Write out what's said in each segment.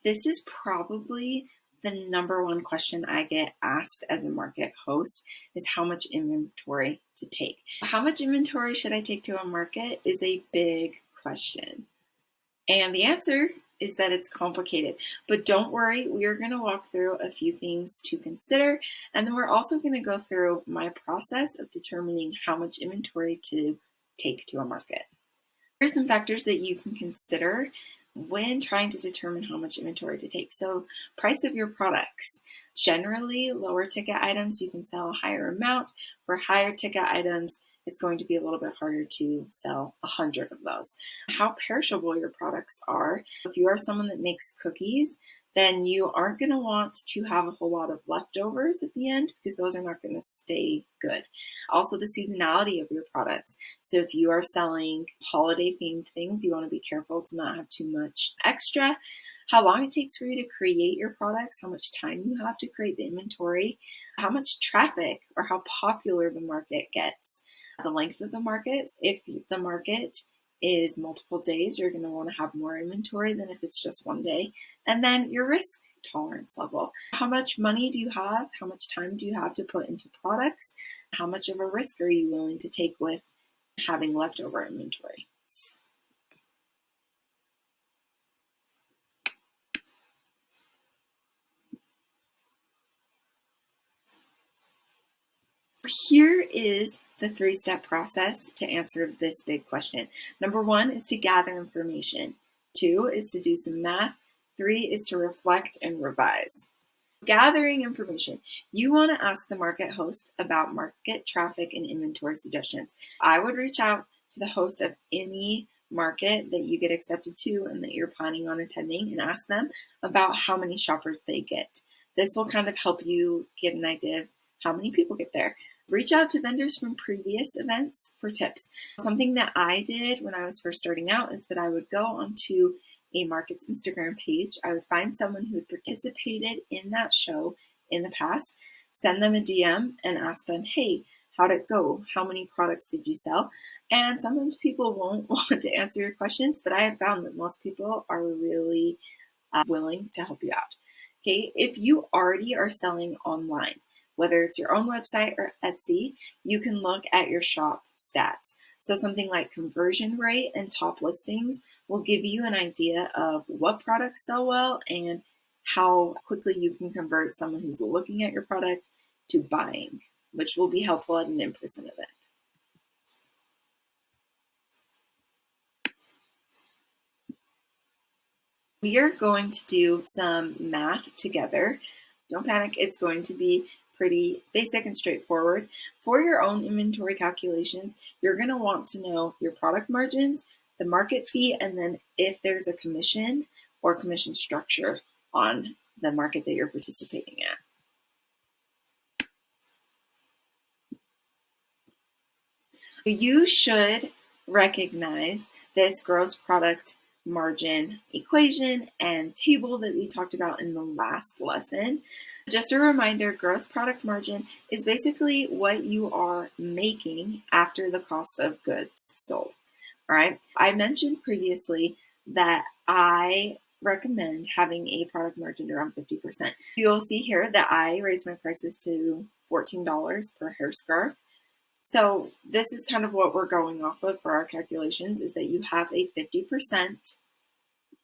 This is probably the number one question I get asked as a market host is how much inventory to take. How much inventory should I take to a market is a big question. And the answer is that it's complicated. But don't worry, we are going to walk through a few things to consider. And then we're also going to go through my process of determining how much inventory to take to a market. Here are some factors that you can consider when trying to determine how much inventory to take. So, price of your products. Generally, lower ticket items, you can sell a higher amount. For higher ticket items, it's going to be a little bit harder to sell 100 of those. How perishable your products are. If you are someone that makes cookies, then you aren't going to want to have a whole lot of leftovers at the end because those are not going to stay good. Also, the seasonality of your products. So if you are selling holiday themed things, you want to be careful to not have too much extra. How long it takes for you to create your products, how much time you have to create the inventory, how much traffic or how popular the market gets, the length of the market. If the market is multiple days, you're going to want to have more inventory than if it's just one day. And then your risk tolerance level. How much money do you have? How much time do you have to put into products? How much of a risk are you willing to take with having leftover inventory? Here is the three-step process to answer this big question. Number one is to gather information. 2 is to do some math. 3 is to reflect and revise. Gathering information. You want to ask the market host about market traffic and inventory suggestions. I would reach out to the host of any market that you get accepted to and that you're planning on attending and ask them about how many shoppers they get. This will kind of help you get an idea of how many people get there. Reach out to vendors from previous events for tips. Something that I did when I was first starting out is that I would go onto a market's Instagram page. I would find someone who had participated in that show in the past, send them a DM and ask them, hey, how'd it go? How many products did you sell? And sometimes people won't want to answer your questions, but I have found that most people are really willing to help you out. Okay, if you already are selling online, whether it's your own website or Etsy, you can look at your shop stats. So something like conversion rate and top listings will give you an idea of what products sell well and how quickly you can convert someone who's looking at your product to buying, which will be helpful at an in-person event. We are going to do some math together. Don't panic, it's going to be pretty basic and straightforward. For your own inventory calculations, you're going to want to know your product margins, the market fee, and then if there's a commission or commission structure on the market that you're participating in. You should recognize this gross product margin equation and table that we talked about in the last lesson. Just a reminder, gross product margin is basically what you are making after the cost of goods sold. All right. I mentioned previously that I recommend having a product margin around 50%. You'll see here that I raised my prices to $14 per hair scarf. So this is kind of what we're going off of for our calculations, is that you have a 50%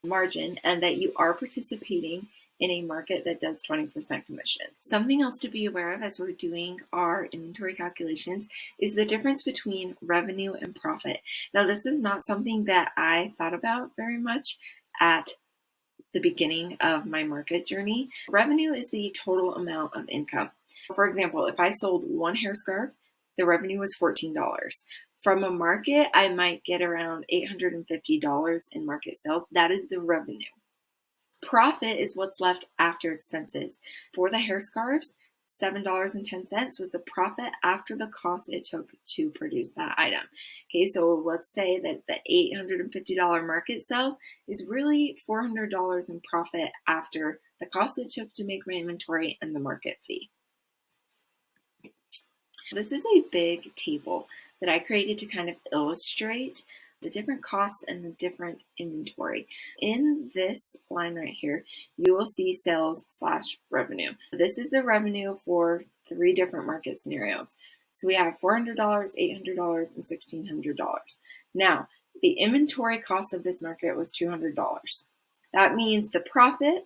margin and that you are participating in a market that does 20% commission. Something else to be aware of as we're doing our inventory calculations is the difference between revenue and profit. Now, this is not something that I thought about very much at the beginning of my market journey. Revenue is the total amount of income. For example, if I sold one hair scarf, the revenue was $14. From a market, I might get around $850 in market sales. That is the revenue. Profit is what's left after expenses. For the hair scarves, $7.10 was the profit after the cost it took to produce that item. Okay, so let's say that the $850 market sales is really $400 in profit after the cost it took to make my inventory and the market fee. This is a big table that I created to kind of illustrate the different costs and the different inventory. In this line right here, you will see sales slash revenue. This is the revenue for 3 different market scenarios. So we have $400, $800, and $1,600. Now, the inventory cost of this market was $200. That means the profit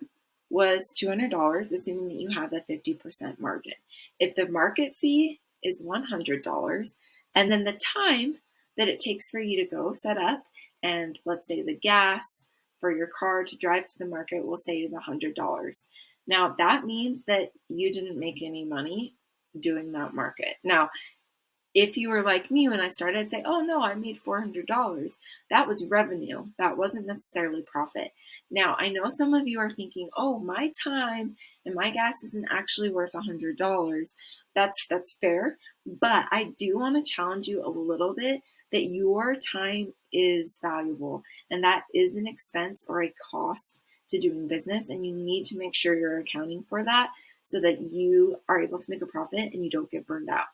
was $200, assuming that you have a 50% margin. If the market fee is $100, and then the time that it takes for you to go set up, and let's say the gas for your car to drive to the market, we'll say is $100. Now, that means that you didn't make any money doing that market. Now, if you were like me when I started, I'd say, oh no, I made $400. That was revenue. That wasn't necessarily profit. Now, I know some of you are thinking, oh, my time and my gas isn't actually worth $100. That's fair. But I do want to challenge you a little bit that your time is valuable, and that is an expense or a cost to doing business. And you need to make sure you're accounting for that so that you are able to make a profit and you don't get burned out.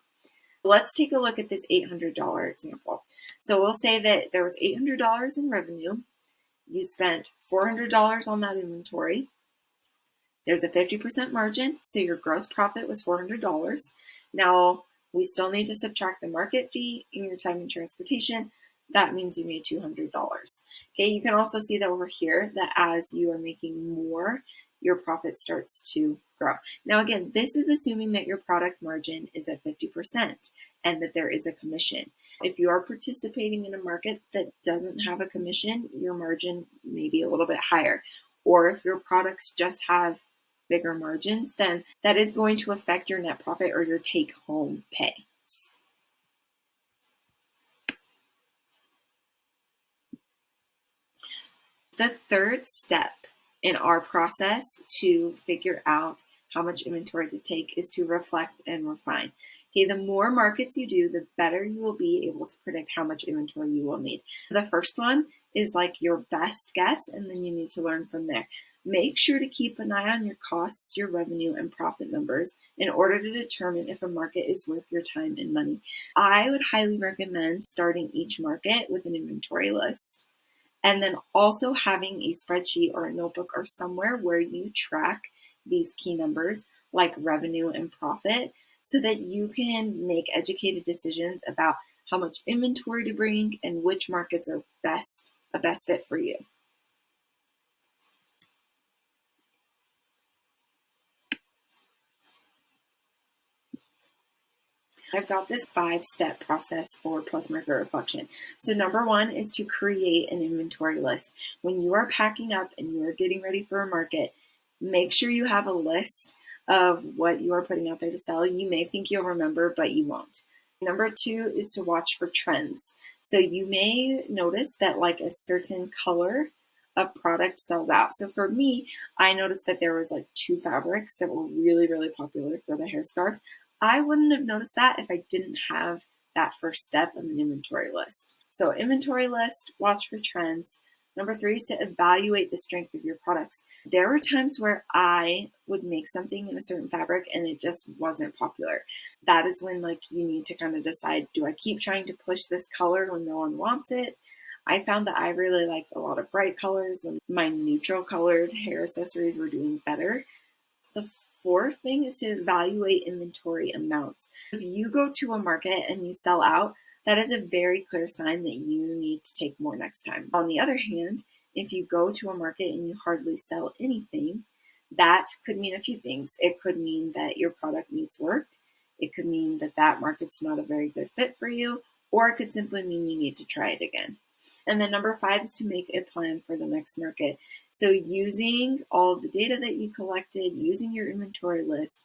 Let's take a look at this $800 example. So we'll say that there was $800 in revenue. You spent $400 on that inventory. There's a 50% margin, so your gross profit was $400. Now, we still need to subtract the market fee and your time and transportation. That means you made $200. Okay, you can also see that over here that as you are making more, your profit starts to grow. Now, again, this is assuming that your product margin is at 50% and that there is a commission. If you are participating in a market that doesn't have a commission, your margin may be a little bit higher. Or if your products just have bigger margins, then that is going to affect your net profit or your take-home pay. The third step in our process to figure out how much inventory to take is to reflect and refine. Okay, the more markets you do, the better you will be able to predict how much inventory you will need. The first one is like your best guess, and then you need to learn from there. Make sure to keep an eye on your costs, your revenue, and profit numbers in order to determine if a market is worth your time and money. I would highly recommend starting each market with an inventory list. And then also having a spreadsheet or a notebook or somewhere where you track these key numbers like revenue and profit so that you can make educated decisions about how much inventory to bring and which markets are a best fit for you. I've got this 5-step process for post-market reflection. So number 1 is to create an inventory list. When you are packing up and you are getting ready for a market, make sure you have a list of what you are putting out there to sell. You may think you'll remember, but you won't. Number 2 is to watch for trends. So you may notice that like a certain color of product sells out. So for me, I noticed that there was like 2 fabrics that were really, really popular for the hair scarves. I wouldn't have noticed that if I didn't have that first step of an inventory list. So inventory list, watch for trends. Number 3 is to evaluate the strength of your products. There were times where I would make something in a certain fabric and it just wasn't popular. That is when like you need to kind of decide, do I keep trying to push this color when no one wants it? I found that I really liked a lot of bright colors when my neutral colored hair accessories were doing better. The 4th thing is to evaluate inventory amounts. If you go to a market and you sell out, that is a very clear sign that you need to take more next time. On the other hand, if you go to a market and you hardly sell anything, that could mean a few things. It could mean that your product needs work. It could mean that that market's not a very good fit for you, or it could simply mean you need to try it again. And then number 5 is to make a plan for the next market. So using all of the data that you collected, using your inventory list,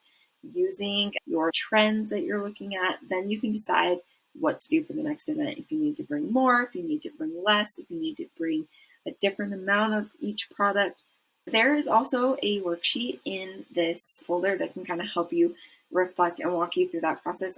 using your trends that you're looking at, then you can decide what to do for the next event. If you need to bring more, if you need to bring less, if you need to bring a different amount of each product. There is also a worksheet in this folder that can kind of help you reflect and walk you through that process.